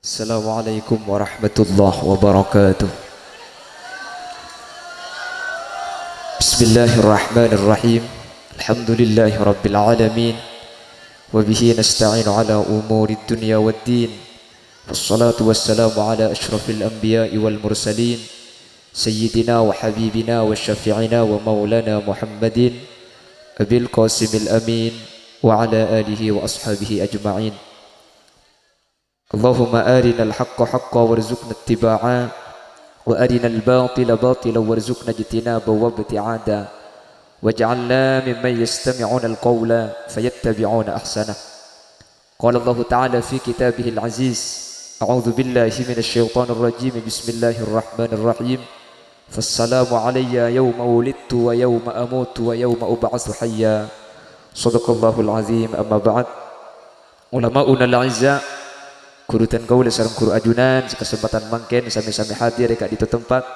Assalamualaikum warahmatullahi wabarakatuh. Bismillahirrahmanirrahim. Alhamdulillahi rabbil alamin. Wabihi nasta'inu ala umuri dunya waddin. Wassalatu wassalamu ala ashrafil anbiya'i wal mursalin, Sayyidina wa habibina wa syafi'ina wa maulana Muhammadin Abil Qasimil Amin wa ala alihi wa ashabihi ajma'in. Allahumma arina al-haqqa haqqa warzuqna ittiba'a wa arina al-batila batila warzuqna ijtinaba wa ibti'ada waj'alna mimman yastami'una al-qawla fayattabi'una ahsana. Qala Allah ta'ala fi kitabihil aziz, a'udzu billahi minasy syaithanir rajim, bismillahir rahmanir rahim. Fassalamu alayya yawma wulidtu wa yawma amutu wa yawma ub'atsu hayya. Shadaqallahul azim. Amma ba'd. Ulama'una al-'izza, kurutan kaula sareng guru ajunan kesempatan mangken sami-sami hadir dekat di tempat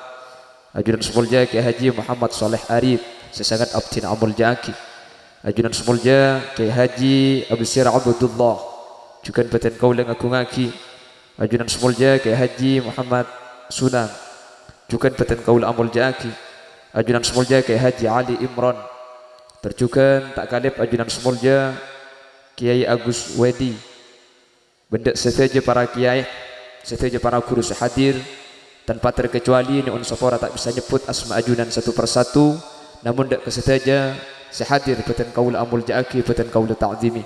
ajunan Semulja Kiai Haji Muhammad Saleh Arif sesangat abdin amul jaki, ajunan Semulja Kiai Haji Abu Sir Abdullah juga baten kaula ngaku ngaki, ajunan Semulja Kiai Haji Muhammad Sunang juga baten kaula amul jaki, ajunan Semulja Kiai Haji Ali Imran terjukan tak kalip ajunan Semulja Kiai Agus Wedi. Benda seteja para kiai, seteja para guru sehadir tanpa terkecuali ni unsapora tak bisa nyebut asma ajunan satu persatu, namun dak keseteja sehadir beten kaula amul jaaki beten kaula ta'zimi.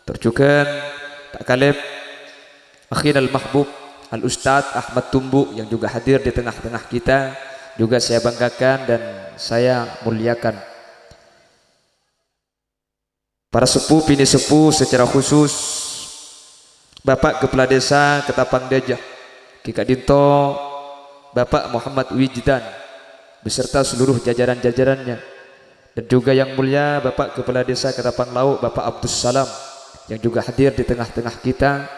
Terjukan tak kalib akhir al-mahbub al-ustadz Ahmad Tumbu yang juga hadir di tengah-tengah kita, juga saya banggakan dan saya muliakan. Para sepuh bini sepuh secara khusus Bapak Kepala Desa Ketapang Dajah Ki Kadinto, Bapak Muhammad Wijdan beserta seluruh jajaran-jajarannya, dan juga yang mulia Bapak Kepala Desa Ketapang Lauk Bapak Abdus Salam yang juga hadir di tengah-tengah kita,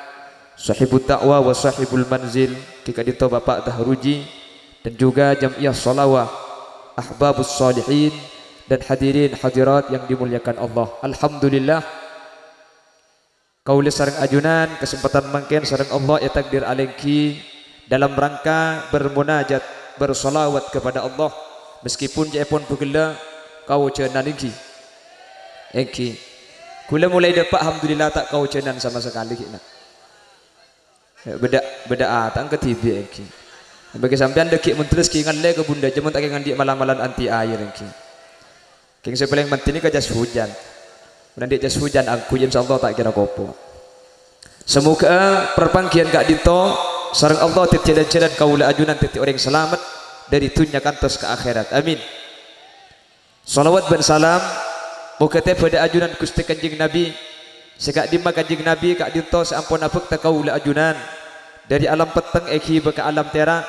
Sahibul Ta'wa wa Sahibul Manzil Ki Kadinto Bapak Dahruji, dan juga Jamiah Sholawah Ahbabus Salihin dan hadirin hadirat yang dimuliakan Allah. Alhamdulillah, kaula sareng ajunan kesempatan mangken sareng Allah ya takdir alengki dalam rangka bermunajat bersolawat kepada Allah, meskipun jaipun pugela kau cenan engki kula mulai dapat alhamdulillah tak kau cenan sama sekali kina beda tak ketibi engki bagi sampean dekik mun terus ki ngalle ke bunda jemun tak ngandi malam-malam anti air engki king sepeling penting ka jas hujan. Nanti jas hujan aku insyaallah tak kira kopo. Semoga perpanggian Kak Dinto sareng Allah titian-titian kaula ajunan titi orang selamat dari dunia kantos ke akhirat. Amin. Salawat dan salam muga teh pada ajunan Gusti Kanjeng Nabi. Sekak dima Kanjeng Nabi Kak Dinto sampun abek ta kaula ajunan dari alam peteng eki beka alam tera,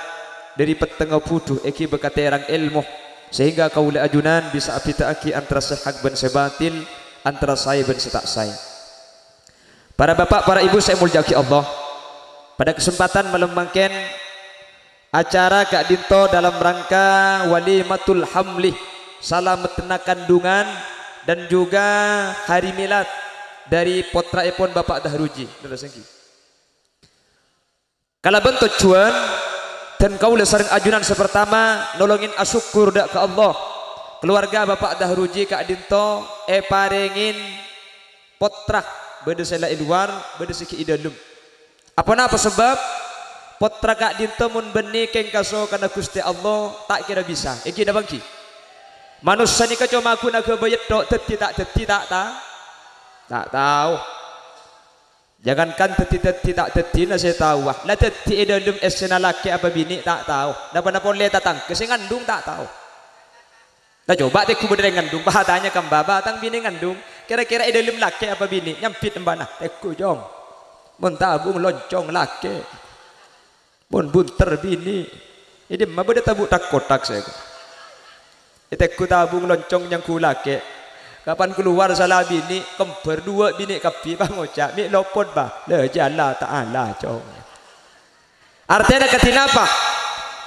dari peteng puduh eki beka terang ilmu, sehingga kaula ajunan bisa apitaaki antara sehak ben sebatil, antara saya dan setak saya. Para bapak, para ibu saya muliaki Allah, pada kesempatan malam mangken acara Kak Dinto dalam rangka walimatul hamli, salam metena kandungan dan juga hari milad dari potra ipon Bapak Dahruji. Kala bentuk cuan dan kaula sareng ajunan sepertama nolongin asyukur dak ke Allah keluarga Bapak Dahruji Kak Dinto parengin potrah beda sela luar beda siki idalum. Apa sebab potra Kak Dinto mun benih keng kaso kana Gusti Allah tak kira bisa. Iki dah bangki. Manusia ni kacau aku nak bayat dok teti tak tahu. Jangankan teti tak teti na saya tahu. Lah teti idalum esena laki apa bini tak tahu. Napa le tatang kesengandung tak tahu. Nah coba teku berdiri ngandung, bahatanya kan baba tang bini ngandung, kira-kira dalam laki apa bini nyampit mbana teku jong, mun tabung loncong laki, mun bunter bini, ini mah beda tabuk tak kotak saya, teku tabung loncong yang ku laki, kapan keluar salah bini, kembar dua bini kapi bang ocak, mi lopot bah, le jalla ta'ala jong, artinya ketina apa?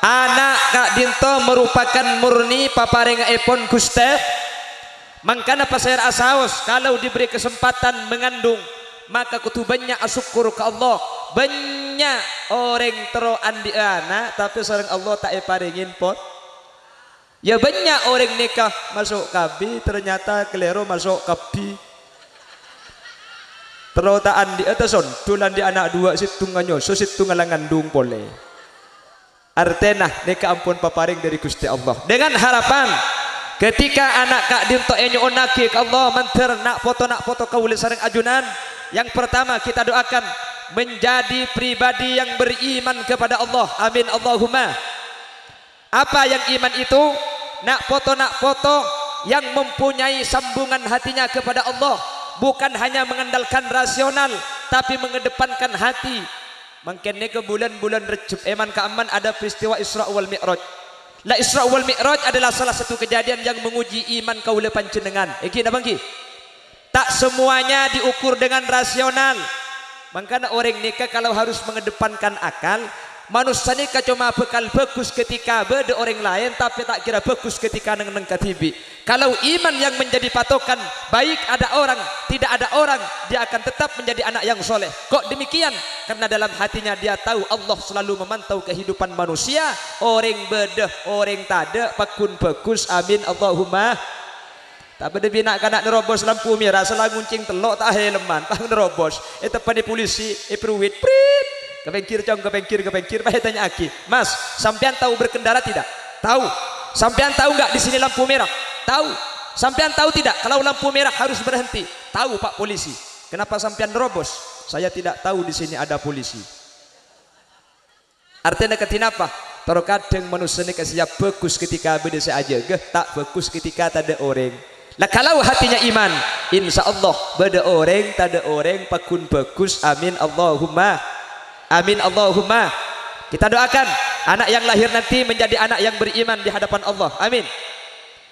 Anak Kak Dinto merupakan murni paparenga epon Guste. Mangkana pasir asaos kalau diberi kesempatan mengandung maka kutubannya asyukur ke Allah banyak orang tero andi anak tapi sareng Allah tak paringin pot. Ya banyak orang nikah masuk kabi ternyata kelero masuk kabi. Tero tak andi atason tulan di anak dua situnganyo so situngan ngandung pole. Artena nikah ampun paparing dari Gusti Allah. Dengan harapan ketika anak kak dinto enyo onaki ke Allah manter nak foto kauli sareng ajunan. Yang pertama kita doakan menjadi pribadi yang beriman kepada Allah. Amin Allahumma. Apa yang iman itu? Nak foto yang mempunyai sambungan hatinya kepada Allah, bukan hanya mengandalkan rasional tapi mengedepankan hati. Makanya ke bulan-bulan Rejab eman keaman ada peristiwa Isra wal Mi'raj. La Isra wal Mi'raj adalah salah satu kejadian yang menguji iman kaula panjenengan. Iki napa nggih? Tak semuanya diukur dengan rasional. Makanya orang nikah kalau harus mengedepankan akal, manusia nikah cuma bekal bagus ketika beda orang lain tapi tak kira bagus ketika neng katibi. Kalau iman yang menjadi patokan, baik ada orang tidak ada orang, dia akan tetap menjadi anak yang soleh. Kok demikian? Karena dalam hatinya dia tahu Allah selalu memantau kehidupan manusia. Orang beda orang tada pakun bagus. Amin Allahumma. Tak beda bina kanak nerobos lampu merah salah nguncing telok tak helman pang nerobos itu pani polisi peruwit prit kepengkir cong kepengkir bah tanya aki mas sampean tahu berkendara tidak tahu sampean tahu nggak di sini lampu merah tahu sampean tahu tidak kalau lampu merah harus berhenti tahu pak polisi kenapa sampean nerobos saya tidak tahu di sini ada polisi artinya ketinapa terkadang manusia ini siap bagus ketika beda saja tak bagus ketika tak ada orang. Nah kalau hatinya iman, insya Allah beda orang, tak ada orang, pakun bagus. Amin Allahumma, amin Allahumma. Kita doakan anak yang lahir nanti menjadi anak yang beriman di hadapan Allah. Amin.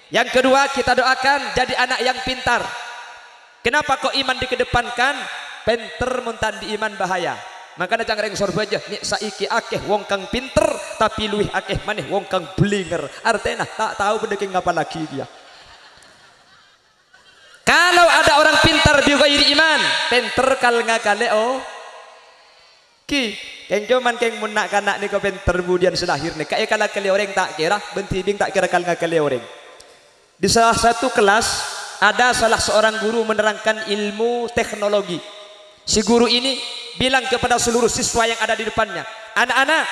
Yang kedua kita doakan jadi anak yang pintar. Kenapa kok iman dikedepankan? Pinter muntan di iman bahaya. Makanya jangan reng sorba aja. Nik saiki akeh wong kang pinter tapi luih akeh maneh wong kang blinger. Artinya tak tahu pendeking ngapa lagi dia. Kalau ada orang pintar bi ghairi iman, pinter kal ngakale oh. Ki, keng cuman keng munak kanak ni ko pinter budian selahir ni. Kae kala kali orang tak kira, bentibing tak kira kal ngakale orang. Di salah satu kelas ada salah seorang guru menerangkan ilmu teknologi. Si guru ini bilang kepada seluruh siswa yang ada di depannya, anak-anak,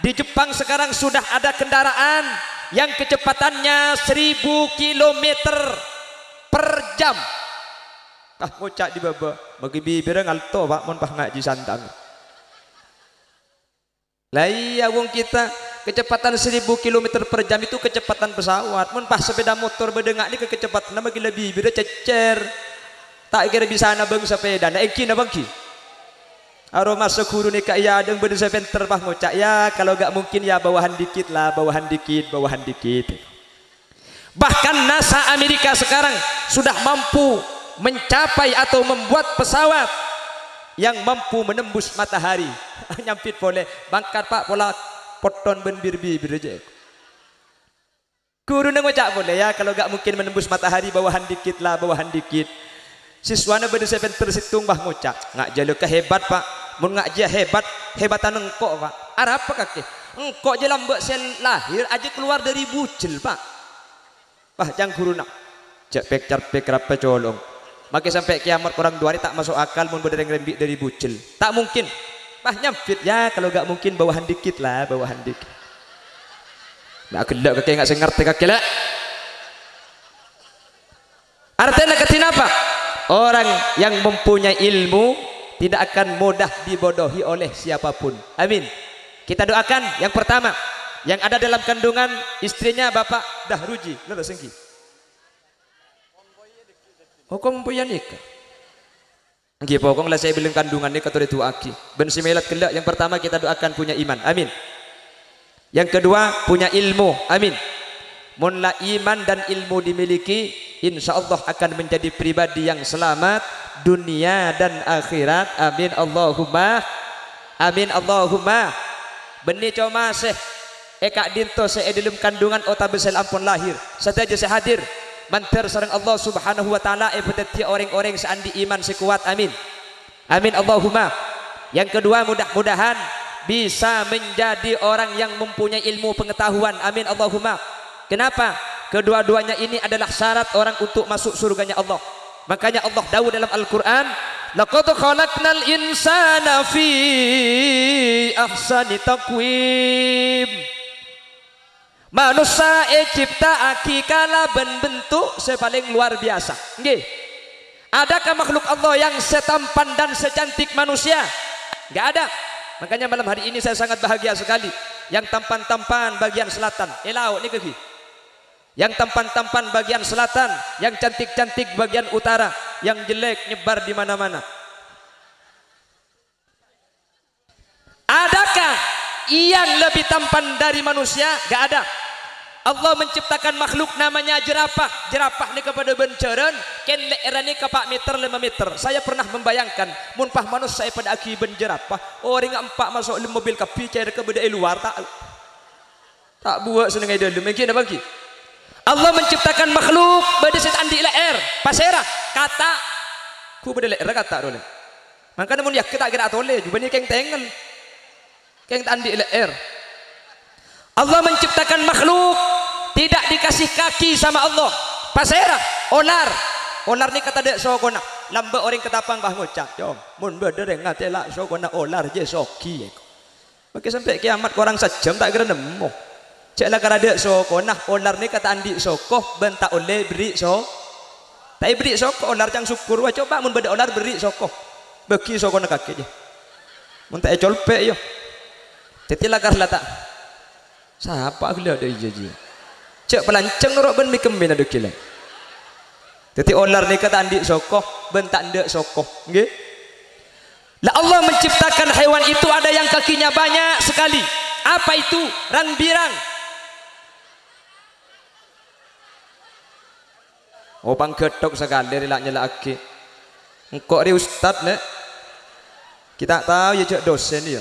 di Jepang sekarang sudah ada kendaraan yang kecepatannya 1000 km per jam. Ngocak di baba bagi bibir ngalto pak mon pah ngaji santang. Lah iya wong kita kecepatan 1000 km per jam itu kecepatan pesawat. Mon pah sepeda motor bedengak ni kecepatan bagi lebih bibir cecer. Tak kira bisa na bang sepeda na iki na bangki. Aroma sekuru ni kak ya adeng beden sepenter pah ngocak ya kalau gak mungkin ya bawahan dikit lah bawahan dikit. Bahkan NASA Amerika sekarang sudah mampu mencapai atau membuat pesawat yang mampu menembus matahari. Nyampit boleh bangkat pak pola poton ben bibir aja. Guru nang ngocak boleh ya kalau gak mungkin menembus matahari bawahan dikit lah bawahan dikit. Siswana beda sepenter situng bah ngocak ngak jaluk ke hebat pak mun ngak dia hebatan engkok pak arah apa kaki engkok je lambak sel lahir aja keluar dari bucil pak. Wah jang guru nak cek carpek rapi colong makai sampai kiamat orang dua hari tak masuk akal mun berdereng rembik dari bucil tak mungkin bah nyampit ya kalau gak mungkin bawahan dikit lah bawahan dikit nak gelak kakek gak sengerti kakek lah artinya ketinapa orang yang mempunyai ilmu tidak akan mudah dibodohi oleh siapapun. Amin. Kita doakan yang pertama yang ada dalam kandungan istrinya Bapak Dahruji lho sengki. Hukum punya nikah. Nggih pokong lah saya bilang kandungan nikah tu itu aki. Ben simelat kelak yang pertama kita doakan punya iman. Amin. Yang kedua punya ilmu. Amin. Mun la iman dan ilmu dimiliki insya Allah akan menjadi pribadi yang selamat dunia dan akhirat. Amin Allahumma. Amin Allahumma. Beni cuma seh Kak dinto saya dalam kandungan otak besar ampun lahir saja saya hadir manter sareng Allah subhanahu wa ta'ala berarti orang-orang seandi iman sekuat amin amin Allahumma Yang kedua, mudah-mudahan bisa menjadi orang yang mempunyai ilmu pengetahuan. Amin Allahumma. Kenapa? Kedua-duanya ini adalah syarat orang untuk masuk surganya Allah. Makanya Allah dawuh dalam Al-Quran, laqad khalaqnal insana fi ahsani taqwim. Manusia ciptaake kala bentuk sepaling luar biasa. Nggih. Adakah makhluk Allah yang setampan dan secantik manusia? Enggak ada. Makanya malam hari ini saya sangat bahagia sekali. Yang tampan-tampan bagian selatan, laut ni kaki. Yang tampan-tampan bagian selatan, yang cantik-cantik bagian utara, yang jelek nyebar di mana-mana. Adakah yang lebih tampan dari manusia? Gak ada. Allah menciptakan makhluk namanya jerapah. Jerapah ni kepada benceren, ken leeran ni kapak meter 5 meter. Saya pernah membayangkan, munpah manusia pada aki benjerapah, orang empat masuk mobil kapi cair ke bedai luar tak buat senengai dalam. Mungkin apa lagi? Allah menciptakan makhluk berdesit andi leer, pasera kata ku beda leer kata dole. Makanya mun yak kita kira tole juga ni keng tengen. Keng andi leer. Allah menciptakan makhluk tidak dikasih kaki sama Allah. Pasera, onar. Onar ni kata dek sokona. Lamba orang ketapang bah ngucap, "Jom, mun bedereng ngatela sokona olar je soki." Maka sampai kiamat korang sejam tak kira nemu. Ceklah kara dek sokona olar ni kata andi sokoh bentak oleh beri sok. Tak beri sokoh olar cang syukur. Wah coba mun beda olar beri sokoh. Beki sokona kaki je. Mun tak colpek yo. Tetilah karla tak. Siapa gila ada ijaji. Cek pelanceng norok ben mikem ben ada kila. Jadi olar ni kata andik sokoh, bentak ndek sokoh. Nggih. Lah Allah menciptakan hewan itu ada yang kakinya banyak sekali. Apa itu? Rang-birang. Oh panggetok sekali rilak nyelaki. Engkok ri ustad nek. Kita tahu ya cek dosen dia.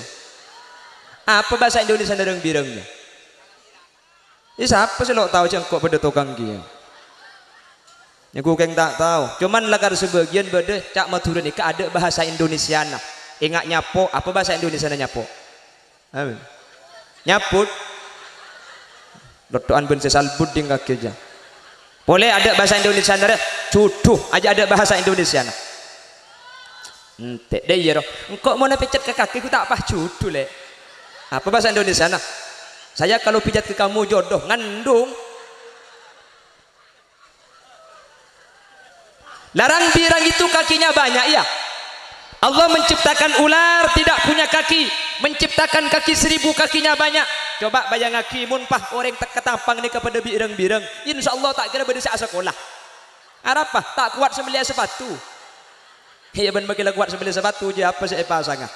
Apa bahasa Indonesia rang-birangnya? Ini siapa sih lo tahu cengkok pada tukang dia? Aku keng tak tahu. Cuman lagar sebagian beda cak Madura ni ada bahasa Indonesia nah. Ingat nyapo apa bahasa Indonesia nyapo? Amin. Nyaput. Lotoan ben sesalbut ding kaki aja. Boleh ada bahasa Indonesia nah. Cuduh aja ada bahasa Indonesia nah. Entek deh ya roh. Engkau mau napecet ke kaki ku tak apa cuduh le. Apa bahasa Indonesia nah? Saya kalau pijat ke kamu jodoh ngandung. Larang birang itu kakinya banyak ya. Allah menciptakan ular tidak punya kaki, menciptakan kaki 1000 kakinya banyak. Coba bayang aki munpah orang tak ketapang ni kepada birang-birang. Insya Allah tak kira berdesa sekolah. Arapa tak kuat sembelih sepatu. Iya ben bagi kuat sembelih sepatu je apa saya pasangah.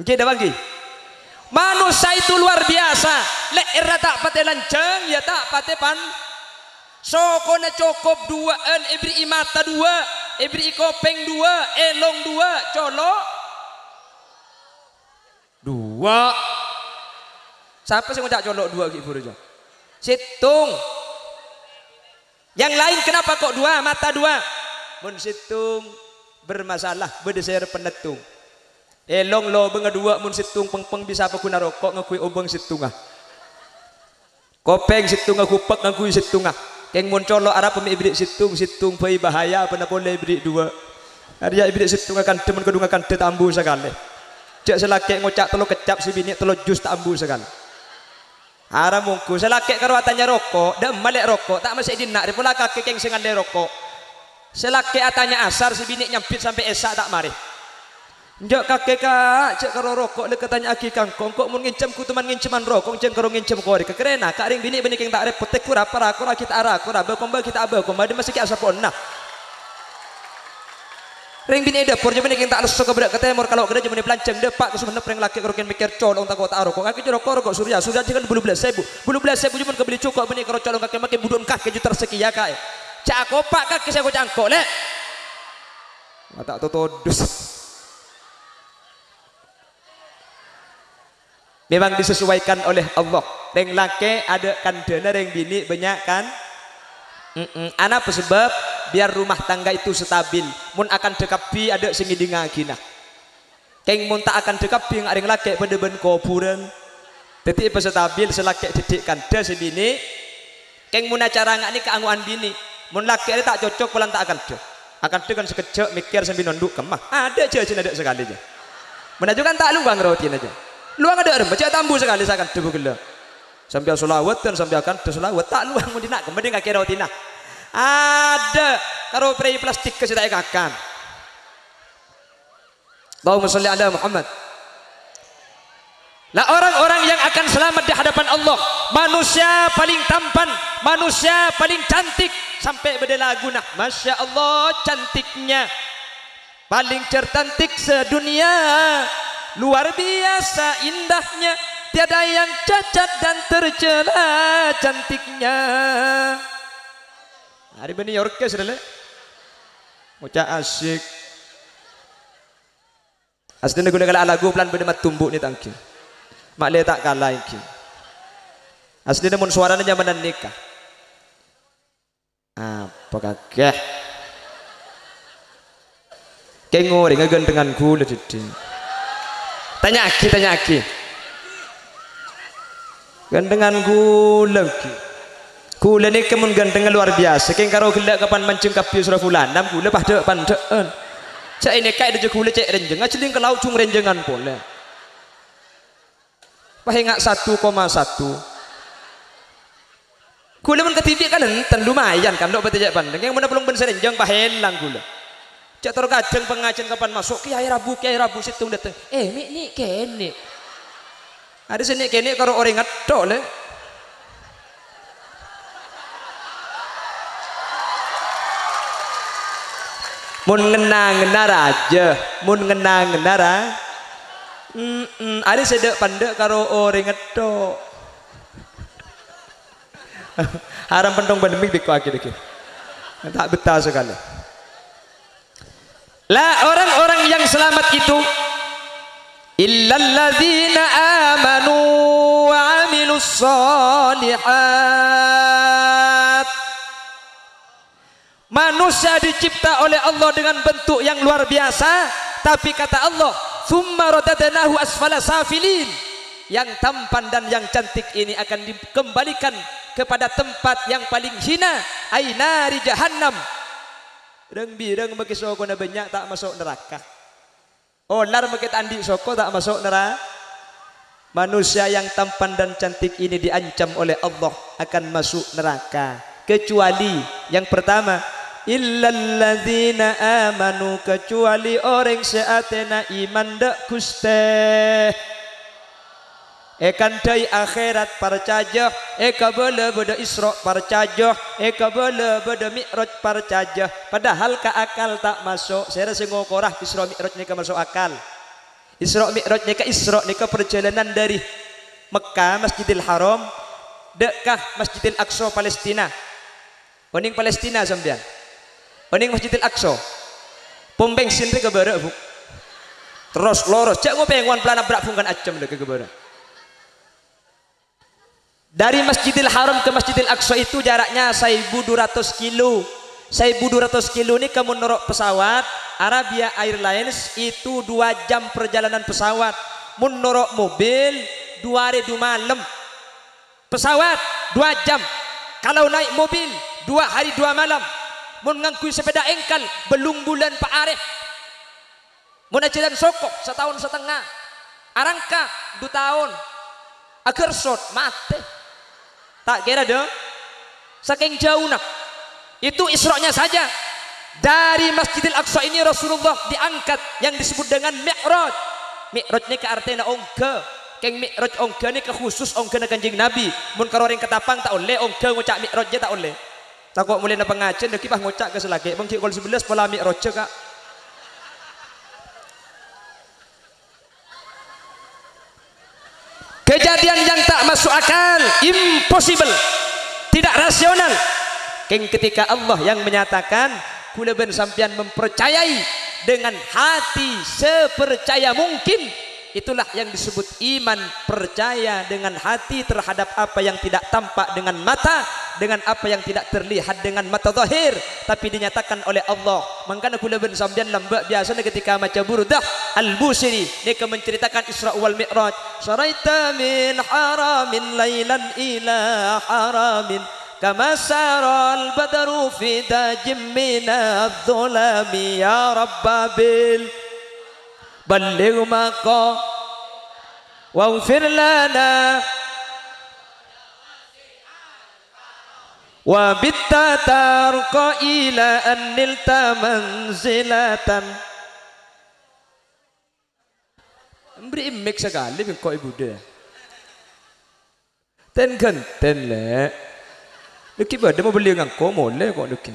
Oke dah bagi. Manusia itu luar biasa. Leer tak pate lanceng, ya tak pate pan. Sokona cukup 2an, ibri mata 2, ibri kopeng 2, elong 2, colok 2. Siapa sih ngajak colok 2 gitu aja? Situng. Yang lain kenapa kok 2, mata 2? Mun situng bermasalah, berdeser penetung. Elong lo benga 2 mun situng peng bisa apa guna rokok ngakui obeng situngah. Kopeng situngah kupek ngakui situngah. Keng mun colok arah pemi ibrik situng pai bahaya pernah boleh ibrik 2. Ada ibrik situng akan temen kedung akan tetambu sekali. Cek selake ngocak telo kecap si bini telo jus tambu sekali. Arah mungku selake karo atanya rokok, dah malek rokok tak masih dinak ripola kaki keng sengande rokok. Selake atanya asar si bini nyampit sampai esak tak mari. Njak kakek kak cek karo rokok le katanya aki kangkong kok mun ngincem ku teman nginceman rokok ceng karo ngincem kori kekerena kak ring bini keng tak repot tek kura para kura kita arah kura komba kita abah komba dia masih ki asa ponna ring bini dapur je bini keng tak leso kebedak ke timur kalau gede je bini pelanceng depak ke sumenep ring laki karo ken mikir colong tak kota rokok aki rokok surya kan 12.000 je mun kebeli cukup bini karo colong kaki makin budun kaki juta sekian kak cak kopak kaki saya cangkok le tak totodus. Memang disesuaikan oleh Allah. Reng laki ada kandana, reng bini banyak kan? Apa sebab? Biar rumah tangga itu stabil. Mun akan dekapi ada singidinga gina. keng mun tak akan dekap bing aring laki pada ben kuburan detik pas stabil selaki didik kanda sebini keng mun acara ngak ni keanguan bini mun laki ada tak cocok pulang tak akan dengan sekejap mikir sambil nunduk kemah ada aja ada sekali aja menajukan tak luang rotin aja luang ada baca tambu sekali saya akan tubuh gila sambil solawat dan sambil akan solawat tak luang mau dinak kemudian kaki rotina ada karo prei plastik ke saya akan Allahumma sholli ala Muhammad. Lah orang-orang yang akan selamat di hadapan Allah, manusia paling tampan, manusia paling cantik sampai beda lagu nah, masya Allah cantiknya, paling cercantik sedunia, luar biasa indahnya, tiada yang cacat dan tercela cantiknya. Hari ini orkes adalah, mucak asik. Aslinya guna kalau lagu pelan berdemat tumbuk ni tangki, mak le tak kalah iki. Aslinya mun suaranya zamanan nikah. Apa kagak? Kengori ngegendengan gula jadi. Tanya aki. Gendengan gula ki. Gula ni kemun gendengan luar biasa. Keng karo gila kapan mancing kapi surah fulan. Nam gula pada pandaan. Cak ini kayak dia gula cek renjeng, ngaceling ke laut cung renjengan boleh. Pahingak 1,1. Gula pun ketibik kan enten lumayan kan dok betejak pandang. Yang mana belum benser renjeng pahelang gula. Cak terkadang pengajian kapan masuk kiai rabu situng dateng. Mik ni kene. Ada sini kene karo orang ngetok le. Mun ngenang-ngenar aja, mun ngenang-ngenar ada sedek pandek karo orang ngetok. Haram pentong pandemik biko akhir-akhir. Tak betah sekali. Lah orang-orang yang selamat itu illalladzina amanu wa amilus sholihat. Manusia dicipta oleh Allah dengan bentuk yang luar biasa, tapi kata Allah, "Tsumma radadnahu asfala safilin." Yang tampan dan yang cantik ini akan dikembalikan kepada tempat yang paling hina, ainari jahannam. Bireng bagi soko na banyak tak masuk neraka. Olar bagi andi soko tak masuk neraka. Manusia yang tampan dan cantik ini diancam oleh Allah akan masuk neraka, kecuali yang pertama illalladzina amanu, kecuali orang seatena iman dak guste ekan dai akhirat percaya kabele beda Isra percaya kabele beda Mi'raj percaya padahal ka akal tak masuk saya rasa ngokorah Isra Mi'raj nika masuk akal. Isra Mi'raj nika perjalanan dari Mekah Masjidil Haram dekah Masjidil Aqsa Palestina. Pening Palestina sampean. Pening Masjidil Aqsa. Pom bensin ke bara bu. Terus lurus cak ngopenguan pelana brak fungkan acem le ke bara. Dari Masjidil Haram ke Masjidil Aqsa itu jaraknya 1.200 kilo. 1.200 kilo ini kamu norok pesawat Arabia Airlines itu 2 jam perjalanan pesawat. Mun norok mobil 2 hari 2 malam. Pesawat 2 jam. Kalau naik mobil 2 hari 2 malam. Mun ngangkui sepeda engkal belum bulan Pak Arif. Mun ajaran sokok 1,5 tahun. Arangka 2 tahun. Agar sot mati. Tak kira dong. Saking jauh nak. Itu Isra-nya saja. Dari Masjidil Aqsa ini Rasulullah diangkat yang disebut dengan Mi'raj. Mi'raj ini ke artinya ongga. Keng Mi'raj ongga ini khusus ongga na Kanjeng Nabi. Mun karo orang ketapang tak oleh ongga ngucak Mi'raj tak oleh. Tak kok mulai na pengajian dak kipah ngucak ke selagi. Bang cik kol 11 pola Mi'raj kak. Kejadian yang tak masuk akal, impossible, tidak rasional. Keng ketika Allah yang menyatakan kula ben sampean mempercayai dengan hati sepercaya mungkin, itulah yang disebut iman, percaya dengan hati terhadap apa yang tidak tampak dengan mata dengan apa yang tidak terlihat dengan mata zahir tapi dinyatakan oleh Allah. Mangkana kula ben sampeyan lambak biasa ketika maca Burdah Al-Busiri dia menceritakan Isra wal Mi'raj. Syaraita min haramin lailan ila haramin kama saral badru fi dajim minadh dhulami ya rabbabil balligh maqa waghfir lana wa bitta tarqa ila an nilta manzilatan. Beri imik sekali kok ibu dia ten genten le leki bade mau beli ngangko mole kok leki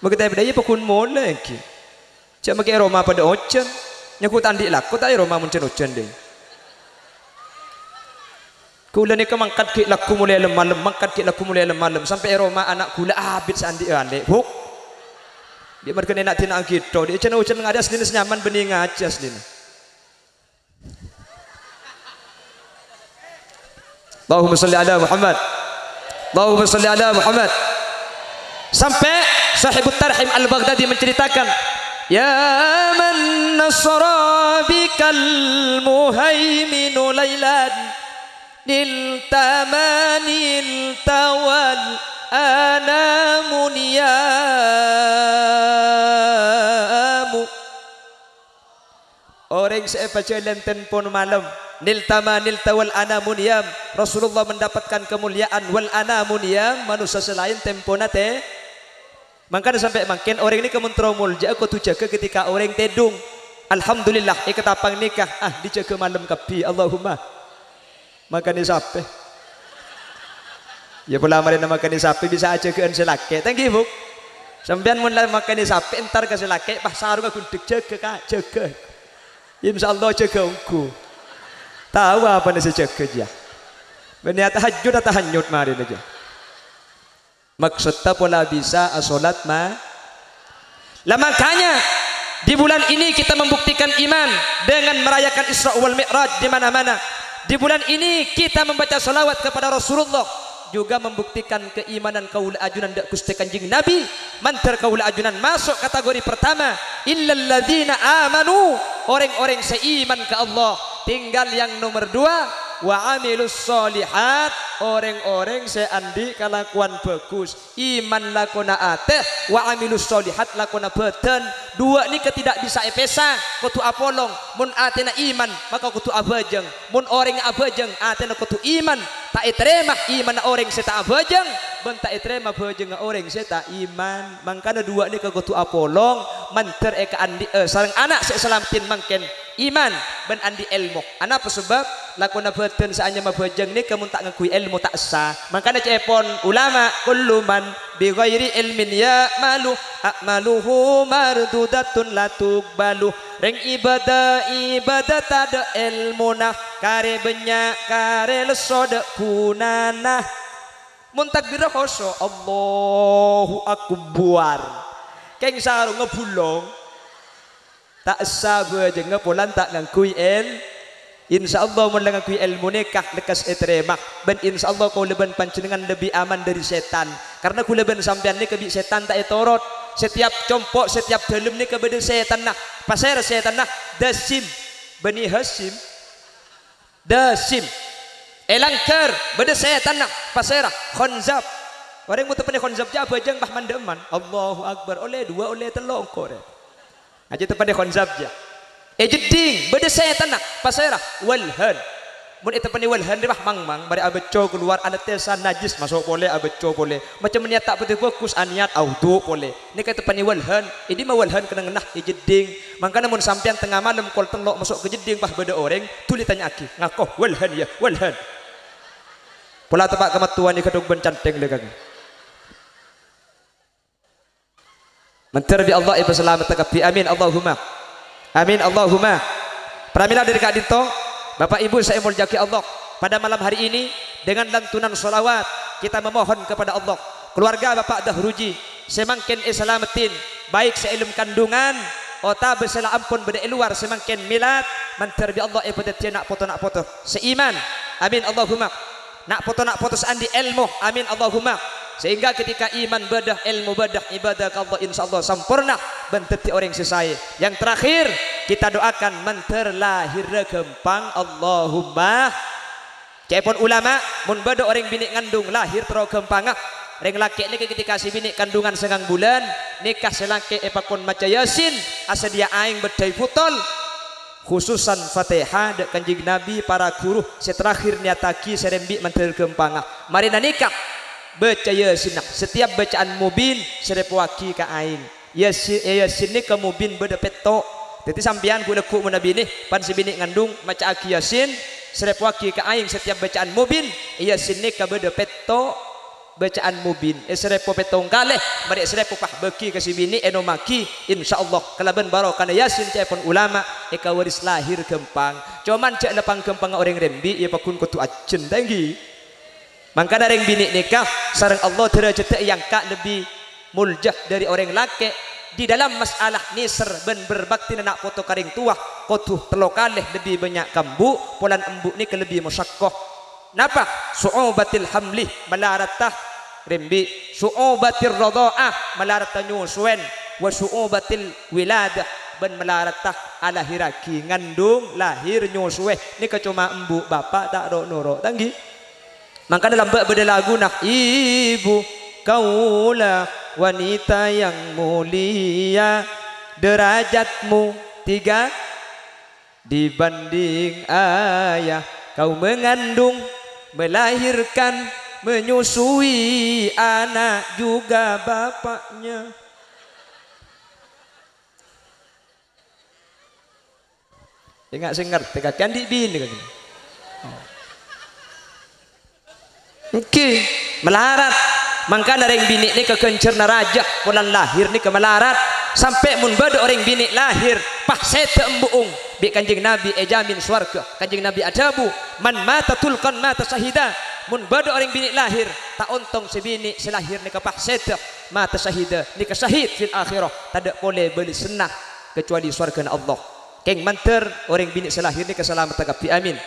magta bedaya pakun mole ki cak make Roma pada ocen nyaku tandi laku ta Roma muncen ocen deh kula ni mangkat ki laku mulai malam mangkat ki laku mulai malam sampai Roma anak kula habis andi ande huk dia mereka nak tina gitu dia cenah ocen ngada sejenis nyaman bening aja sedina. Allahumma salli ala Muhammad. Allahumma salli ala Muhammad. Sampai Sahibut Tarhim Al-Baghdadi menceritakan, ya man nasra bikal muhaiminu lailan niltamanil tawal anamuniyamu. Orang saya baca lenten pun malam niltama niltawal anamuniyam. Rasulullah mendapatkan kemuliaan wal anamuniyam manusia selain tempona teh. Makanya sampai makin orang ini kementra mulja aku tu jaga ketika orang tedung. Alhamdulillah ikat apang nikah dijaga malam kapi Allahumma. Makanya sampai ya pula mari makan sapi bisa aja ke selake. Thank you buk. Sampean mun makan sapi entar ke selake pas sarung aku jaga kak jaga. Insyaallah jaga engku. Tahu apa nih sejaga dia. Benar tahajud atau tahanyut mari aja. Maksudnya pola bisa asolat lah makanya di bulan ini kita membuktikan iman dengan merayakan Isra wal Mi'raj di mana-mana. Di bulan ini kita membaca salawat kepada Rasulullah juga membuktikan keimanan kaula ajunan dak Gusti Kanjeng Nabi. Mantar kaula ajunan masuk kategori pertama illal ladzina amanu, orang-orang seiman ke Allah. Tinggal yang nomor dua wa amilus solihat, orang-orang seandi kelakuan bagus. Iman lakona ateh wa amilus solihat lakona beten. Dua ni ketidak bisa epesa kutu apolong. Mun atena iman maka kutu abajeng. Mun orang abajeng atena kutu iman. Tak terima iman orang seta abajeng. Ben tak terima bajeng orang seta iman. Mangkana dua ni kutu apolong. Manter eka andi sareng anak seselamtin mangken iman ben andi ilmu. Apa sebab lakona beten saanya mabajeng ni kamu tak ngakui ilmu tak sah. Makanya cepon ulama kullu man bi ghairi ilmin ya malu a'maluhu mardudatun la tuqbalu. Reng ibadah tada ilmu nah kare benyak kare leso de kunana. Mun takbir khoso Allahu akbar keng sarung ngebulong tak sah aja ngepolan tak ngakui insyaallah mun ngakui ilmu nikah lekas etrema ben insyaallah kau leban panjenengan lebih aman dari setan karena ku leban sampean ni kebi setan tak etorot setiap compok setiap dalam ni kebeda setan nah pasir setan nah dasim bani hasim dasim elangker beda setan nak pasera khonzab orang mutu pandai khonzab ja bajang bah mandeman Allahu akbar oleh dua oleh telo engko re aja tepade khonzab ja jeding beda setan nak pasera walhan mun eta pandai walhan re bah mangmang bari abeco keluar ada tesan najis masuk boleh abeco boleh macam niat tak betul fokus aniat audu boleh ni kata pandai walhan idi mah walhan kena ngenah jeding mangkana mun sampean tengah malam kol tenglok masuk ke jeding bah beda orang tuli tanya aki ngakoh walhan ya walhan pola tepak kematuan ni kedung bencanteng le kaki mentar bi Allah ibu selamat tekapi amin Allahumma amin Allahumma. Pramila dari Kak Dito Bapak Ibu saya muljaki Allah pada malam hari ini dengan lantunan sholawat kita memohon kepada Allah keluarga Bapak Dahruji semangkin islamatin baik seilum kandungan ota besela ampun beda luar semangkin milad mentar bi Allah ibu nak foto seiman amin Allahumma nak foto andi ilmu amin Allahumma sehingga ketika iman bedah, ilmu bedah, ibadah ke Allah insyaallah sempurna benteti orang selesai. Yang terakhir kita doakan menterlahir gempang Allahumma. Cepon ulama mun bedah orang bini ngandung lahir tero gempang reng laki ni ketika si bini kandungan sengang bulan nikah selaki epakon maca yasin asa dia aing bedai putol khususan Fatihah dek kanjing Nabi para guru seterakhir niataki serembi mentir gempang mari nikah baca yasin setiap bacaan mubin serepwaki ka aing yasin ni ke mubin beda peto jadi sampean kula ku mun bini pan si bini ngandung maca aki yasin serepwaki ka aing setiap bacaan mubin yasin ni ke beda peto bacaan mubin esrepo petong kaleh mari esrepo pah beki ke si bini enomaki insyaallah kalaban barokah yasin cepon ulama eka waris lahir gempang cuman cek lepang gempang orang rembi ya pakun kutu ajen tanggi mangka dareng bini nikah sareng Allah derajat yang kak lebih muljah dari orang laki di dalam masalah nisr ben berbakti anak foto karing tua kotuh telo kaleh lebih banyak kambu polan embuk ni ke lebih musyaqqah. Napa? Su'ubatil hamli malaratah rembi su'ubatir radha'ah malaratah nyusuen wa su'ubatil wiladah ben malaratah ala hiraki ngandung lahir nyusue ni kecuma embu bapak tak ro nuro tanggi maka dalam beda lagu nak ibu kaulah wanita yang mulia derajatmu 3 dibanding ayah kau mengandung melahirkan menyusui anak juga bapaknya. Ingat sing ngerti kakian di bini kan. Oke, melarat. Mangka dari bini ni kekencer raja pulang lahir ni ke melarat sampai mun bade orang bini lahir pah sete embuung bi kanjing Nabi ejamin swarga kanjing Nabi adabu man mata tulkan mata syahida mun bade orang bini lahir tak ontong si bini selahir ni ke pah sete mata syahida ni ke syahid fil akhirah tak boleh beli senah kecuali swarga Allah keng manter orang bini selahir ni ke selamat tagapi amin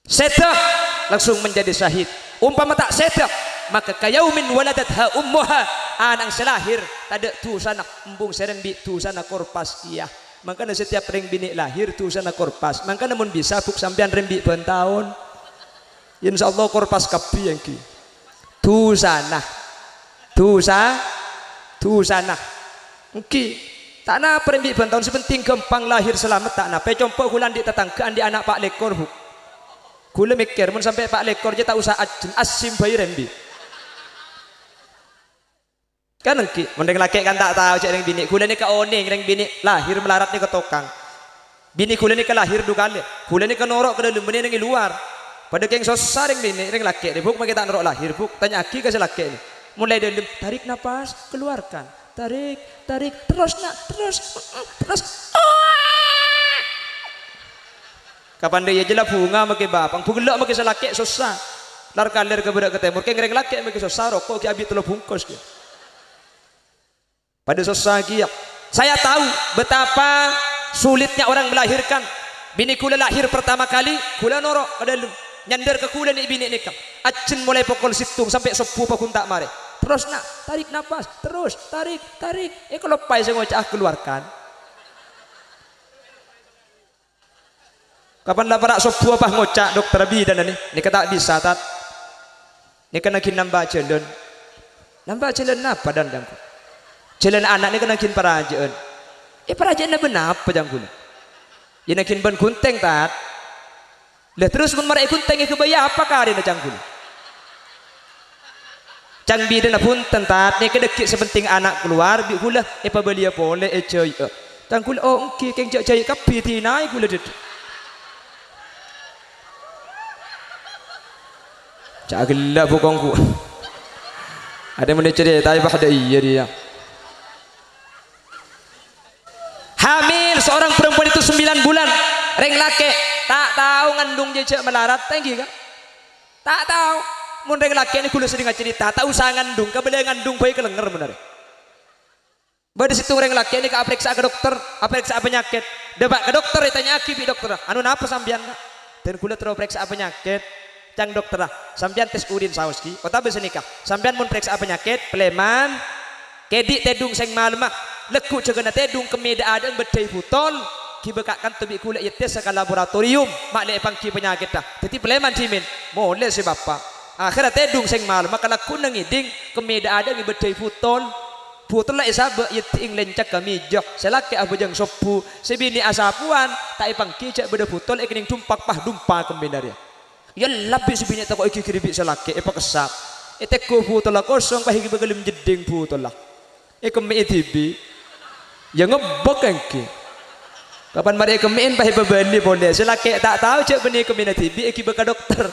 sete langsung menjadi syahid umpama tak sete maka kayaumin waladatha ummuha anak selahir tak ada tu sana embung serembi tu sana korpas iya maka setiap ring bini lahir tu sana korpas maka namun bisa buk sampean rembi tahun insyaallah korpas kapi yang ki tu sana ki tak na rembi tahun sepenting gampang lahir selamat tak na pe compo hulan di tetanggaan di anak Pak Lekor buk kula mikir mun sampai Pak Lekor je tak usah asim bayi rembi kan engki mending laki kan tak tahu cek ring bini kula ni ka oning ring bini lahir melarat ni ke tokang bini kula ni ke lahir dua kali kula ni ke norok ke dalam bini ni luar pada keng susah ring bini ring laki ni buk kita norok lahir buk tanya aki ke laki ni mulai dalam tarik nafas keluarkan tarik terus kapan dia jelah bunga makai bapang bugelak makai selaki susah lar kalir ke budak ke timur keng ring laki makai susah rokok ki abi telo bungkus ki pada sosagi saya tahu betapa sulitnya orang melahirkan bini kula lahir pertama kali kula norok ada nyandar ke kula ni bini nikah acen mulai pokol situng sampai sepuh pakun tak mare terus nak tarik nafas terus tarik kalau pai saya ngocah keluarkan kapan lah para sepuh apa ngocak dokter bidan ni kata bisa tat ni kena kin nambah jalan apa dan jangku jalan anak ni kena kin parajaan parajaan na benar apa jangkuna ya nakin ban kunteng tat lah terus mun marai kunteng ke baya apa kari na jangkuna cang bidan na punten tat ni kedekit sepenting anak keluar bi kula pabelia boleh coy jangkuna oh engki keng cai kapi tinai kula det cak gelap bokongku ada mun cerita tapi pada iya dia hamil seorang perempuan itu 9 bulan reng laki tak tahu ngandung jejak melarat tinggi kan tak tahu mun reng laki ini kula sering cerita tak usah ngandung kabeh ngandung bae kelenger bener pada situ reng laki ini ke periksa ke dokter periksa penyakit debak ke dokter ditanya aki bi dokter anu napa sampean dan kula terus periksa penyakit cang dokter lah sampean tes urin sauski kota besenikah sampean mun periksa penyakit pleman kedik tedung seng malemah lekuk cegana tedung kemeda ada bedai butol kibekakan tebi kulit tes ke laboratorium mak le pangki penyakit dah jadi pleman cimin boleh si bapak akhirnya tedung seng malemah kalau kunang iding kemeda ada bedai butol butol lah isabe iting lencak kami jok selaki abu jang sopu sebini asapuan tak pangki cek beda butol ekening tumpak pah dumpa kembenaria ya lebih sebini tak kok iki kiribi selaki apa kesap etek butol lah kosong pah iki begelim jeding butol lah kemi itibi ya ngebok engki kapan mari kemin pah bebeli boleh selaki tak tahu cek beni kemi itibi iki beka dokter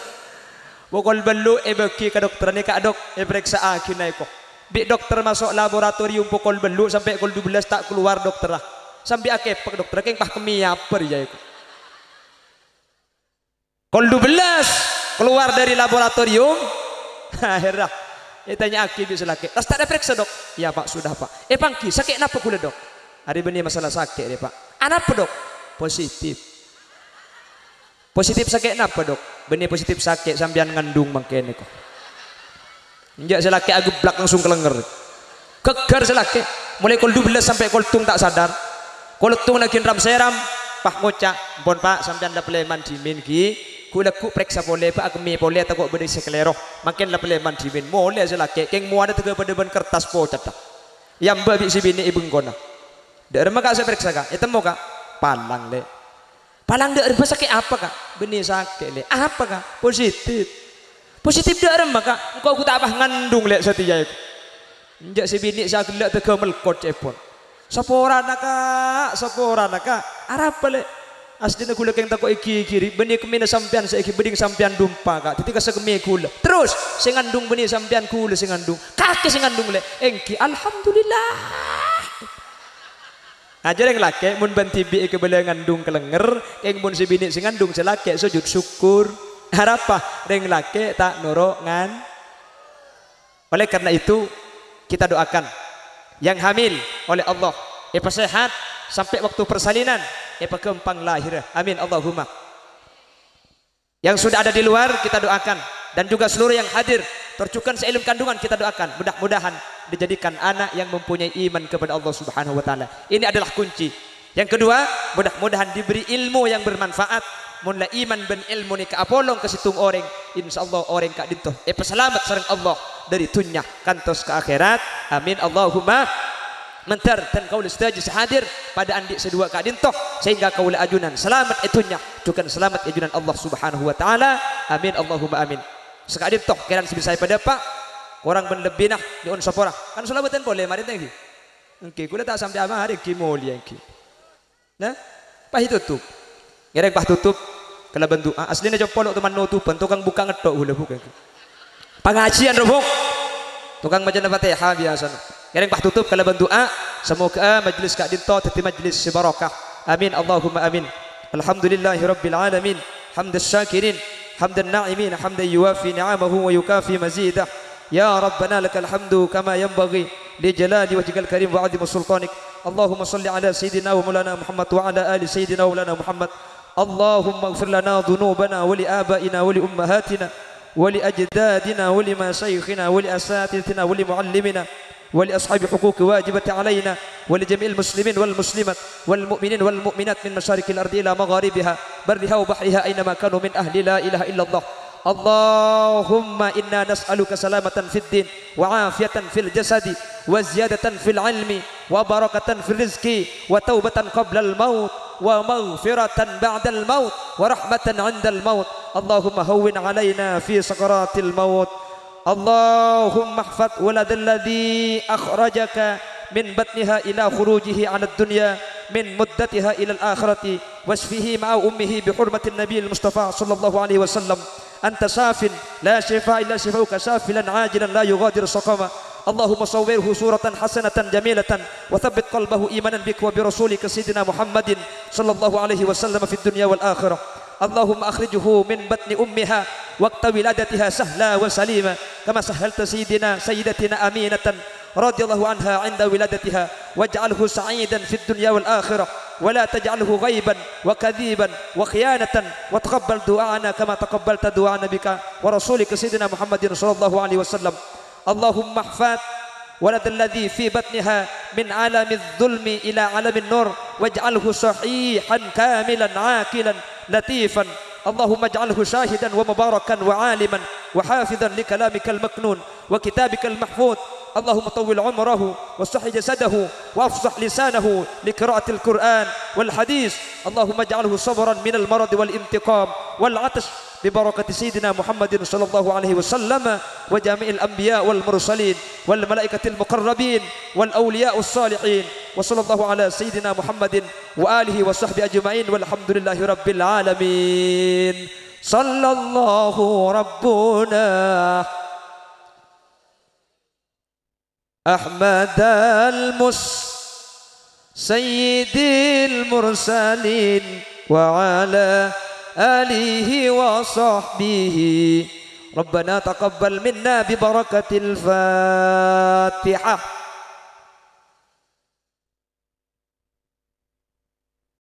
bokol belu beki ke dokter ni kak dok periksa aki naik kok bi dokter masuk laboratorium pukul belu sampai pukul 12 tak keluar dokter lah sampai akepek dokter keng pah kemi apa ya itu pukul 12 keluar dari laboratorium akhirnya tanya aki bisa laki tas tak ada periksa dok ya pak sudah pak pangki sakit apa kula dok hari ini masalah sakit deh pak anak apa dok positif sakit apa dok benih positif sakit sambian ngandung mangkene kok njak selaki ageblak langsung kelenger kegar selaki mulai kol 12 sampai kol tung tak sadar kol tung lagi ram seram pah ngocak pon pak sampean la pleman dimin ki kula ku periksa boleh pak agemi boleh tak kok beri sekeleroh makin la pleman dimin boleh selaki keng mu ada tege pada kertas po catak yang babi si bini ibung kona dak remah kak saya periksa kak temu kak palang le palang dak remah sakit apa kak benih sakit le apa kak positif dak remah kak engkau ku tak apa ngandung lek setia itu njak si bini sak lek tege melkot cepon sapora naka arap le asdina kula keng takok iki kiri benih kemina sampean saiki beding sampean dumpa kak ketika segemi kula terus sing ngandung benih sampean kula sing ngandung kaki sing ngandung le engki alhamdulillah aja yang laki mun bantibi ke bela ngandung kelenger keng mun si bini sing ngandung selaki sujud syukur harapa reng laki tak norongan oleh karena itu kita doakan yang hamil oleh Allah sehat sampai waktu persalinan kempang lahir amin Allahumma yang sudah ada di luar kita doakan dan juga seluruh yang hadir tercukan seilmu kandungan kita doakan mudah-mudahan dijadikan anak yang mempunyai iman kepada Allah Subhanahu wa taala ini adalah kunci yang kedua mudah-mudahan diberi ilmu yang bermanfaat mun la iman ben ilmu ni ka apolong ke situng orang insyaallah orang ka dintoh selamat sareng Allah dari dunya kantos ke akhirat amin Allahumma mentar dan kau stajis hadir pada andik sedua ka dintoh sehingga kau ajunan selamat itunya dukan selamat ajunan Allah Subhanahu wa taala amin Allahumma amin sekadin toh keran sebisa pada pak orang ben lebih nah di on sapora kan selawatan boleh mari tadi engke kula tak sampai ama hari ki mulia engke nah pah tutup ngerek pah tutup kala bentuk aslinya jopolok teman nutupan tukang buka ngedok hula buka pengajian robok tukang baca Fatihah biasa ngerek pah tutup kala bentuk semoga majelis kak dinto teti majelis sebarakah amin Allahumma amin alhamdulillahi rabbil alamin hamdas syakirin hamdan na'imin hamdan yuwafi ni'amahu wa yukafi mazidah ya rabbana lakal hamdu kama yanbaghi li jalali wajhikal karim wa 'azimi sultanik Allahumma salli ala sayyidina wa maulana Muhammad wa ala ali sayyidina wa maulana Muhammad Allahumma ighfir lana dhunubana wa li abaina wa li ummahatina wa li ajdadina wa li mashayikhina wa li asatidatina wa li muallimina ولأصحاب حقوق واجبة علينا ولجميع المسلمين والمسلمات والمؤمنين والمؤمنات من مشارق الأرض إلى مغاربها برها وبحرها أينما كانوا من أهل لا إله إلا الله اللهم إنا نسألك سلامة في الدين وعافية في الجسد وزيادة في العلم وبركة في الرزق وتوبة قبل الموت ومغفرة بعد الموت ورحمة عند الموت اللهم هون علينا في سكرات الموت اللهم احفظ ولد الذي أخرجك من بطنها إلى خروجه على الدنيا من مدتها إلى الآخرة واشفه مع أمه بحرمة النبي المصطفى صلى الله عليه وسلم أنت شاف لا شفاء إلا شفاؤك شافلا عاجلا لا يغادر سقما اللهم صوره صورة حسنة جميلة وثبت قلبه إيمانا بك وبرسولك سيدنا محمد صلى الله عليه وسلم في الدنيا والآخرة اللهم أخرجه من بطن أمها وقت ولادتها سهلا وسليما كما سهلت سيدتنا أمينة رضي الله عنها عند ولادتها واجعله سعيدا في الدنيا والآخرة ولا تجعله غيبا وكذيبا وخيانة وتقبل دعاءنا كما تقبلت دعاء نبيك ورسولك سيدنا محمد صلى الله عليه وسلم. اللهم احفظ ولد الذي في بطنها من عالم الظلم إلى عالم النور واجعله صحيحا كاملا عاقلا لطيفا. اللهم اجعله شاهدا ومباركا وعالما وحافظا لكلامك المكنون وكتابك المحفوظ. اللهم طول عمره وصح جسده وافصح لسانه لقراءة القرآن والحديث. اللهم اجعله صبرا من المرض والانتقام والعطش ببركة سيدنا محمد صلى الله عليه وسلم وجميع الأنبياء والمرسلين والملائكة المقربين والأولياء الصالحين. وصلى الله على سيدنا محمد وآله وصحبه أجمعين والحمد لله رب العالمين. صلى الله ربنا أحمد سيد المرسلين وعلى آله وصحبه. ربنا تقبل منا ببركة الفاتحة.